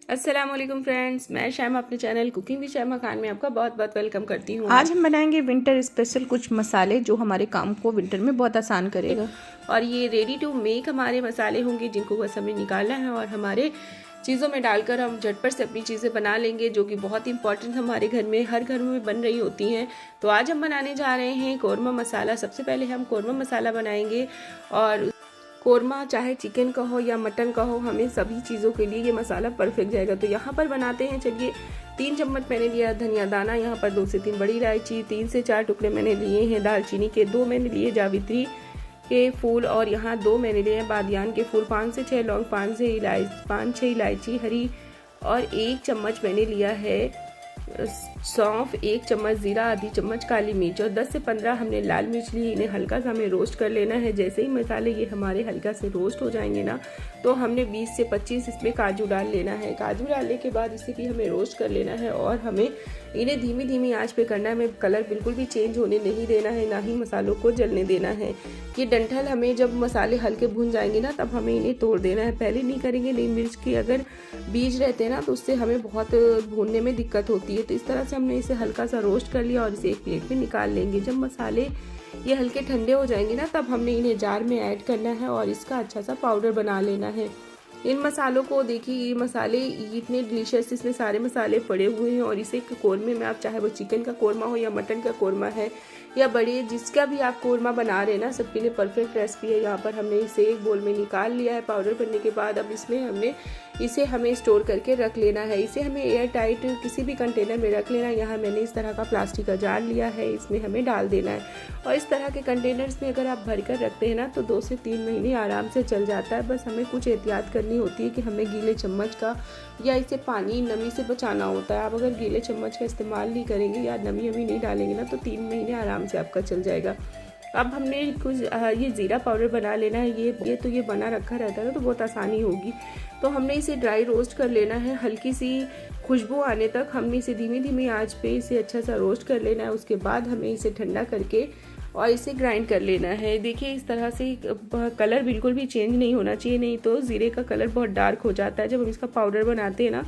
अस्सलाम वालेकुम फ्रेंड्स, मैं शैमा अपने चैनल कुकिंग विद शैमा खान में आपका बहुत बहुत वेलकम करती हूँ। आज हम बनाएंगे विंटर स्पेशल कुछ मसाले जो हमारे काम को विंटर में बहुत आसान करेगा। और ये रेडी टू मेक हमारे मसाले होंगे जिनको बस हमें निकालना है और हमारे चीज़ों में डालकर हम झटपट से अपनी चीज़ें बना लेंगे, जो कि बहुत इंपॉर्टेंट हमारे घर में हर घर में बन रही होती हैं। तो आज हम बनाने जा रहे हैं कौरमा मसाला। सबसे पहले हम कौरमा मसाला बनाएंगे और कौरमा चाहे चिकन का हो या मटन का हो, हमें सभी चीज़ों के लिए ये मसाला परफेक्ट जाएगा। तो यहाँ पर बनाते हैं। चलिए, 3 चम्मच मैंने लिया धनिया दाना, यहाँ पर 2 से 3 बड़ी इलायची, 3 से 4 टुकड़े मैंने लिए हैं दालचीनी के, 2 मैंने लिए जावित्री के फूल और यहाँ 2 मैंने लिए हैं बादियान के फूल, 5 से 6 लौंग, 5-6 इलायची हरी और 1 चम्मच मैंने लिया है सौंफ, 1 चम्मच जीरा, आधी चम्मच काली मिर्च और 10 से 15 हमने लाल मिर्च ली। इन्हें हल्का सा हमें रोस्ट कर लेना है। जैसे ही मसाले ये हमारे हल्का से रोस्ट हो जाएंगे ना, तो हमने 20 से 25 इसमें काजू डाल लेना है। काजू डालने के बाद इसे भी हमें रोस्ट कर लेना है और हमें इन्हें धीमी धीमी आंच पे करना है। हमें कलर बिल्कुल भी चेंज होने नहीं देना है, ना ही मसालों को जलने देना है। ये डंठल हमें जब मसाले हल्के भून जाएंगे ना, तब हमें इन्हें तोड़ देना है। पहले नहीं करेंगे, नहीं मिर्च के अगर बीज रहते हैं ना, तो उससे हमें बहुत भूनने में दिक्कत होती है। तो इस तरह से हमने इसे हल्का सा रोस्ट कर लिया और इसे एक प्लेट में निकाल लेंगे। जब मसाले ये हल्के ठंडे हो जाएंगे ना, तब हमने इन्हें जार में ऐड करना है और इसका अच्छा सा पाउडर बना लेना है। इन मसालों को देखिए, ये मसाले इतने डिलीशियस, इसमें सारे मसाले पड़े हुए हैं और इसे कौरमे में आप चाहे वो चिकन का कौरमा हो या मटन का कौरमा है या बड़े जिसका भी आप कौरमा बना रहे हैं ना, सबके लिए परफेक्ट रेसिपी है। यहाँ पर हमने इसे एक बोल में निकाल लिया है पाउडर करने के बाद। अब इसमें इसे हमें स्टोर करके रख लेना है। इसे हमें एयर टाइट किसी भी कंटेनर में रख लेना है। यहाँ मैंने इस तरह का प्लास्टिक का जार लिया है, इसमें हमें डाल देना है। और इस तरह के कंटेनर्स में अगर आप भर कर रखते हैं ना, तो 2 से 3 महीने आराम से चल जाता है। बस हमें कुछ एहतियात करनी होती है कि हमें गीले चम्मच का या इसे पानी नमी से बचाना होता है। आप अगर गीले चम्मच का इस्तेमाल नहीं करेंगे या नमी नहीं डालेंगे ना, तो 3 महीने आराम से आपका चल जाएगा। अब हमने कुछ ये ज़ीरा पाउडर बना लेना है। ये बना रखा रहता है तो बहुत आसानी होगी। तो हमने इसे ड्राई रोस्ट कर लेना है। हल्की सी खुशबू आने तक हमने इसे धीमी धीमी आंच पे इसे अच्छा सा रोस्ट कर लेना है। उसके बाद हमें इसे ठंडा करके और इसे ग्राइंड कर लेना है। देखिए, इस तरह से कलर बिल्कुल भी चेंज नहीं होना चाहिए, नहीं तो ज़ीरे का कलर बहुत डार्क हो जाता है। जब हम इसका पाउडर बनाते हैं ना,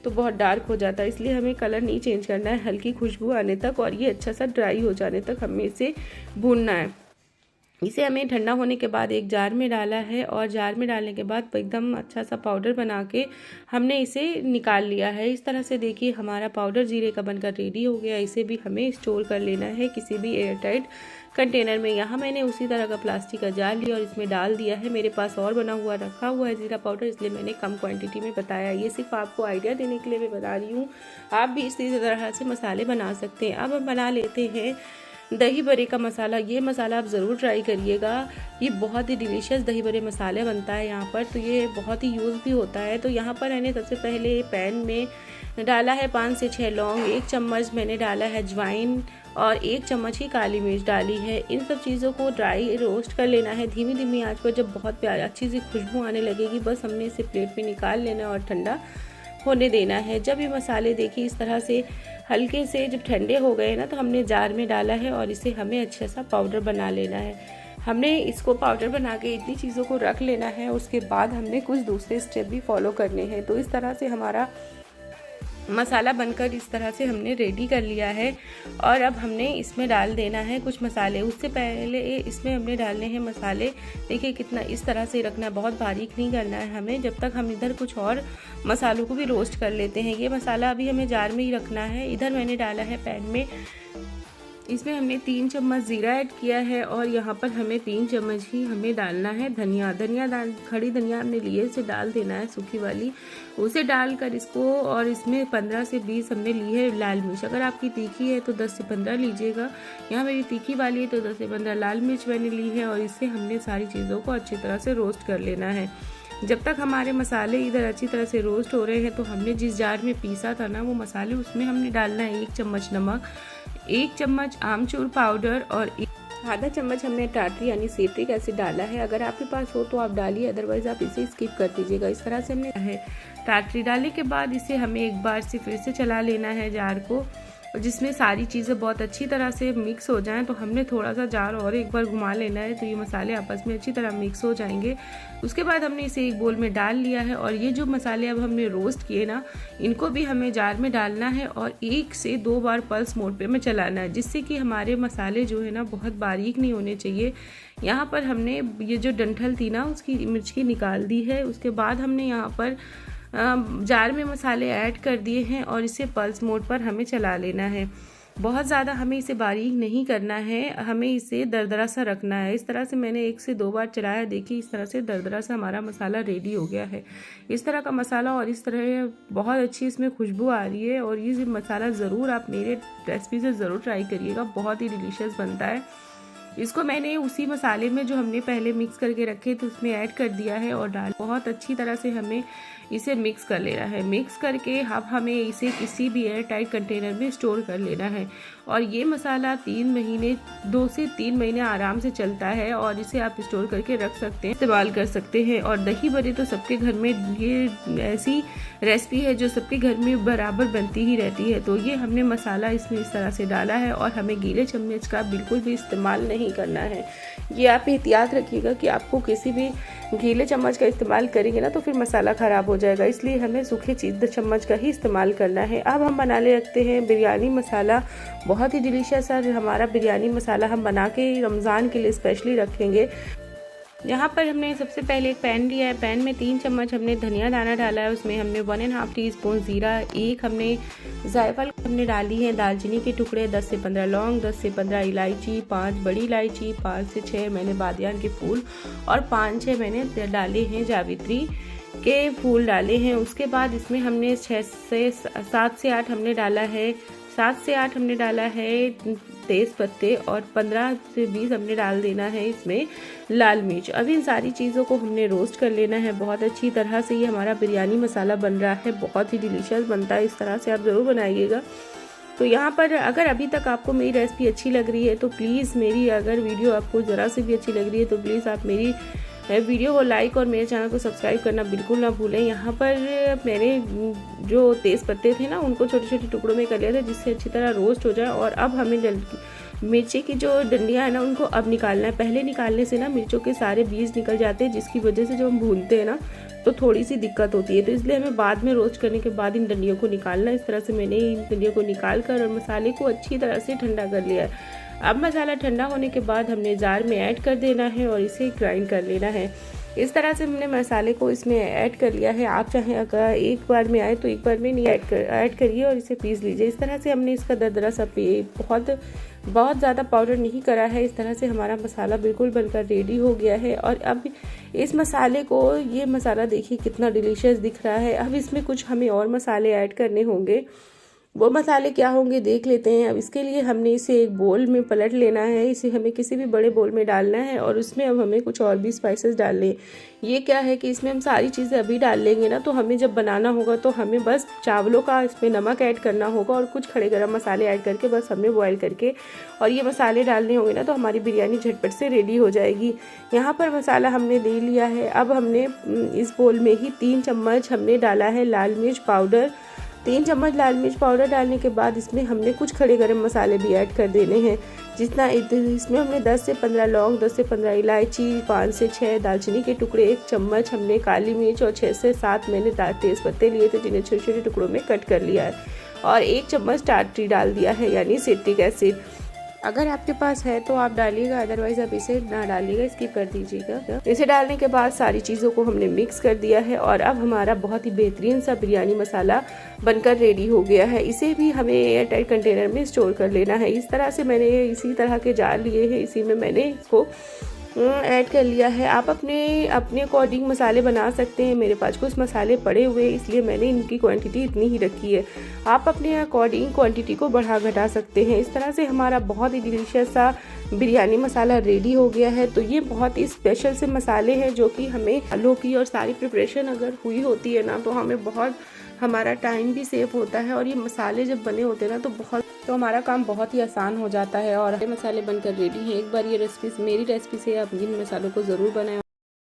तो बहुत डार्क हो जाता है, इसलिए हमें कलर नहीं चेंज करना है। हल्की खुशबू आने तक और ये अच्छा सा ड्राई हो जाने तक हमें इसे भूनना है। इसे हमें ठंडा होने के बाद एक जार में डाला है और जार में डालने के बाद एकदम अच्छा सा पाउडर बना के हमने इसे निकाल लिया है। इस तरह से देखिए, हमारा पाउडर जीरे का बनकर रेडी हो गया। इसे भी हमें स्टोर कर लेना है किसी भी एयर टाइट कंटेनर में। यहाँ मैंने उसी तरह का प्लास्टिक का जार लिया और इसमें डाल दिया है। मेरे पास और बना हुआ रखा हुआ है जीरा पाउडर, इसलिए मैंने कम क्वांटिटी में बताया। ये सिर्फ आपको आइडिया देने के लिए मैं बता रही हूँ। आप भी इसी तरह से मसाले बना सकते हैं। अब हम बना लेते हैं दही बड़े का मसाला। ये मसाला आप ज़रूर ट्राई करिएगा। ये बहुत ही डिलीशियस दही बड़े मसाले बनता है यहाँ पर, तो ये बहुत ही यूज़ भी होता है। तो यहाँ पर मैंने सबसे पहले पैन में डाला है 5 से 6 लौंग, 1 चम्मच मैंने डाला है अजवाइन और 1 चम्मच ही काली मिर्च डाली है। इन सब चीज़ों को ड्राई रोस्ट कर लेना है धीमी धीमी आंच पर। जब बहुत प्यारी अच्छी सी खुशबू आने लगेगी, बस हमने इसे प्लेट में निकाल लेना और ठंडा होने देना है। जब ये मसाले देखिए इस तरह से हल्के से जब ठंडे हो गए ना, तो हमने जार में डाला है और इसे हमें अच्छा सा पाउडर बना लेना है। हमने इसको पाउडर बना के इतनी चीज़ों को रख लेना है। उसके बाद हमने कुछ दूसरे स्टेप भी फॉलो करने हैं। तो इस तरह से हमारा मसाला बनकर इस तरह से हमने रेडी कर लिया है और अब हमने इसमें डाल देना है कुछ मसाले। उससे पहले इसमें हमने डालने हैं मसाले। देखिए कितना इस तरह से रखना है, बहुत बारीक नहीं करना है हमें। जब तक हम इधर कुछ और मसालों को भी रोस्ट कर लेते हैं। ये मसाला अभी हमें जार में ही रखना है। इधर मैंने डाला है पैन में, इसमें हमने 3 चम्मच ज़ीरा ऐड किया है और यहाँ पर हमें 3 चम्मच ही हमें डालना है धनिया दाल, खड़ी धनिया हमने लिए, इसे डाल देना है सूखी वाली। उसे डालकर इसको, और इसमें 15 से 20 हमने ली है लाल मिर्च। अगर आपकी तीखी है तो 10 से 15 लीजिएगा। यहाँ मेरी तीखी वाली है तो 10 से 15 लाल मिर्च मैंने ली है और इससे हमने सारी चीज़ों को अच्छी तरह से रोस्ट कर लेना है। जब तक हमारे मसाले इधर अच्छी तरह से रोस्ट हो रहे हैं, तो हमने जिस जार में पीसा था ना वो मसाले, उसमें हमने डालना है 1 चम्मच नमक, 1 चम्मच आमचूर पाउडर और आधा चम्मच हमने टाटरी यानी सिट्रिक एसिड डाला है। अगर आपके पास हो तो आप डालिए, अदरवाइज आप इसे स्किप कर दीजिएगा। इस तरह से हमने है टाटरी डालने के बाद इसे हमें एक बार से फिर से चला लेना है जार को जिसमें सारी चीज़ें बहुत अच्छी तरह से मिक्स हो जाएं। तो हमने थोड़ा सा जार और एक बार घुमा लेना है, तो ये मसाले आपस में अच्छी तरह मिक्स हो जाएंगे। उसके बाद हमने इसे एक बोल में डाल लिया है और ये जो मसाले अब हमने रोस्ट किए ना, इनको भी हमें जार में डालना है और 1 से 2 बार पल्स मोड पे में चलाना है, जिससे कि हमारे मसाले जो है ना बहुत बारीक नहीं होने चाहिए। यहाँ पर हमने ये जो डंठल थी ना उसकी मिर्च की निकाल दी है। उसके बाद हमने यहाँ पर जार में मसाले ऐड कर दिए हैं और इसे पल्स मोड पर हमें चला लेना है। बहुत ज़्यादा हमें इसे बारीक नहीं करना है, हमें इसे दरदरा सा रखना है। इस तरह से मैंने 1 से 2 बार चलाया, देखिए इस तरह से दरदरा सा हमारा मसाला रेडी हो गया है। इस तरह का मसाला और इस तरह बहुत अच्छी इसमें खुशबू आ रही है। और ये मसाला ज़रूर आप मेरे रेसिपी से ज़रूर ट्राई करिएगा, बहुत ही डिलीशियस बनता है। इसको मैंने उसी मसाले में जो हमने पहले मिक्स करके रखे थे उसमें ऐड कर दिया है और डाल बहुत अच्छी तरह से हमें इसे मिक्स कर लेना है। मिक्स करके अब हमें इसे किसी भी एयर टाइट कंटेनर में स्टोर कर लेना है। और ये मसाला 2 से 3 महीने आराम से चलता है और इसे आप स्टोर करके रख सकते हैं, इस्तेमाल कर सकते हैं। और दही बड़े तो सबके घर में, ये ऐसी रेसिपी है जो सबके घर में बराबर बनती ही रहती है। तो ये हमने मसाला इसमें इस तरह से डाला है और हमें गीले चम्मच का बिल्कुल भी इस्तेमाल नहीं करना है। ये आप एहतियात रखिएगा कि आपको किसी भी गीले चम्मच का इस्तेमाल करेंगे ना तो फिर मसाला ख़राब हो जाएगा, इसलिए हमें सूखे चम्मच का ही इस्तेमाल करना है। अब हम बनाने लगते हैं बिरयानी मसाला। बहुत ही डिलीशियस है हमारा बिरयानी मसाला, हम बना के रमज़ान के लिए स्पेशली रखेंगे। यहाँ पर हमने सबसे पहले एक पैन लिया है, पैन में 3 चम्मच हमने धनिया दाना डाला है, उसमें हमने 1.5 टीस्पून ज़ीरा, 1 हमने जायफल हमने डाली है, दालचीनी के टुकड़े, 10 से 15 लौंग, 10 से 15 इलायची, 5 बड़ी इलायची, 5 से 6 मैंने बादियान के फूल और 5-6 मैंने डाले हैं जावित्री के फूल डाले हैं। उसके बाद इसमें हमने 7 से 8 हमने डाला है तेज़ पत्ते और 15 से 20 हमने डाल देना है इसमें लाल मिर्च। अब इन सारी चीज़ों को हमने रोस्ट कर लेना है बहुत अच्छी तरह से। ये हमारा बिरयानी मसाला बन रहा है, बहुत ही डिलीशियस बनता है, इस तरह से आप ज़रूर बनाइएगा। तो यहाँ पर अगर अभी तक आपको मेरी रेसिपी अच्छी लग रही है तो प्लीज़ मेरी, अगर वीडियो आपको ज़रा से भी अच्छी लग रही है तो प्लीज़ आप मेरी वीडियो को लाइक और मेरे चैनल को सब्सक्राइब करना बिल्कुल ना भूलें। यहाँ पर मैंने जो तेज़ पत्ते थे ना उनको छोटे छोटे टुकड़ों में कर लिया था जिससे अच्छी तरह रोस्ट हो जाए। और अब हमें मिर्ची की जो डंडियाँ है ना उनको अब निकालना है। पहले निकालने से ना मिर्चों के सारे बीज निकल जाते हैं, जिसकी वजह से जब हम भूनते हैं ना तो थोड़ी सी दिक्कत होती है। तो इसलिए हमें बाद में रोस्ट करने के बाद इन डंडियों को निकालना है। इस तरह से मैंने इन डंडियों को निकाल कर और मसाले को अच्छी तरह से ठंडा कर लिया है। अब मसाला ठंडा होने के बाद हमने जार में ऐड कर देना है और इसे ग्राइंड कर लेना है। इस तरह से हमने मसाले को इसमें ऐड कर लिया है। आप चाहें अगर एक बार में आए तो एक बार में नहीं ऐड करिए और इसे पीस लीजिए। इस तरह से हमने इसका दरदरा सा बहुत ज़्यादा पाउडर नहीं करा है। इस तरह से हमारा मसाला बिल्कुल बनकर रेडी हो गया है। और अब इस मसाले को, ये मसाला देखिए कितना डिलीशियस दिख रहा है। अब इसमें कुछ हमें और मसाले ऐड करने होंगे, वो मसाले क्या होंगे देख लेते हैं। अब इसके लिए हमने इसे एक बोल में पलट लेना है, इसे हमें किसी भी बड़े बोल में डालना है और उसमें अब हमें कुछ और भी स्पाइसेस डालने। ये क्या है कि इसमें हम सारी चीज़ें अभी डाल लेंगे ना तो हमें जब बनाना होगा तो हमें बस चावलों का इसमें नमक ऐड करना होगा और कुछ खड़े गरम मसाले ऐड करके बस हमने बॉयल करके और ये मसाले डालने होंगे ना तो हमारी बिरयानी झटपट से रेडी हो जाएगी। यहाँ पर मसाला हमने ले लिया है। अब हमने इस बोल में ही 3 चम्मच हमने डाला है लाल मिर्च पाउडर। 3 चम्मच लाल मिर्च पाउडर डालने के बाद इसमें हमने कुछ खड़े गरम मसाले भी ऐड कर देने हैं। जितना इसमें हमने 10 से 15 लौंग, 10 से 15 इलायची, 5 से 6 दालचीनी के टुकड़े, 1 चम्मच हमने काली मिर्च और 6 से 7 मैंने तेज़ पत्ते लिए थे जिन्हें छोटे छोटे टुकड़ों में कट कर लिया है और 1 चम्मच टार्ट्री डाल दिया है यानी सिट्रिक एसिड। अगर आपके पास है तो आप डालिएगा, अदरवाइज आप इसे ना डालिएगा, स्किप कर दीजिएगा। इसे डालने के बाद सारी चीज़ों को हमने मिक्स कर दिया है और अब हमारा बहुत ही बेहतरीन सा बिरयानी मसाला बनकर रेडी हो गया है। इसे भी हमें एयर टाइट कंटेनर में स्टोर कर लेना है। इस तरह से मैंने इसी तरह के जार लिए हैं, इसी में मैंने इसको ऐड कर लिया है। आप अपने अकॉर्डिंग मसाले बना सकते हैं। मेरे पास कुछ मसाले पड़े हुए इसलिए मैंने इनकी क्वांटिटी इतनी ही रखी है। आप अपने अकॉर्डिंग क्वांटिटी को बढ़ा घटा सकते हैं। इस तरह से हमारा बहुत ही डिलीशियस सा बिरयानी मसाला रेडी हो गया है। तो ये बहुत ही स्पेशल से मसाले हैं जो कि हमें आलू की और सारी प्रिपरेशन अगर हुई होती है ना तो हमें बहुत, हमारा टाइम भी सेव होता है और ये मसाले जब बने होते हैं ना तो हमारा काम बहुत ही आसान हो जाता है। और मसाले बनकर रेडी हैं। एक बार ये रेसिपी, मेरी रेसिपी से आप इन मसालों को ज़रूर बनाएं।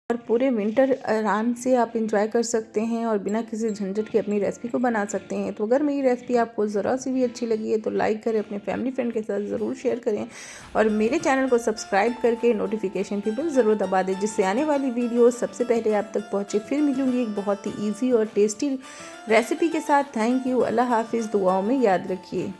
और पूरे विंटर आराम से आप इंजॉय कर सकते हैं और बिना किसी झंझट के अपनी रेसिपी को बना सकते हैं। तो अगर मेरी रेसिपी आपको ज़रा सी भी अच्छी लगी है तो लाइक करें, अपने फैमिली फ्रेंड के साथ ज़रूर शेयर करें और मेरे चैनल को सब्सक्राइब करके नोटिफिकेशन की बिल ज़रूर दबा दें, जिससे आने वाली वीडियो सबसे पहले आप तक पहुँचे। फिर मिलूँगी एक बहुत ही ईजी और टेस्टी रेसिपी के साथ। Thank you. अल्लाह हाफिज़। दुआओं में याद रखिए।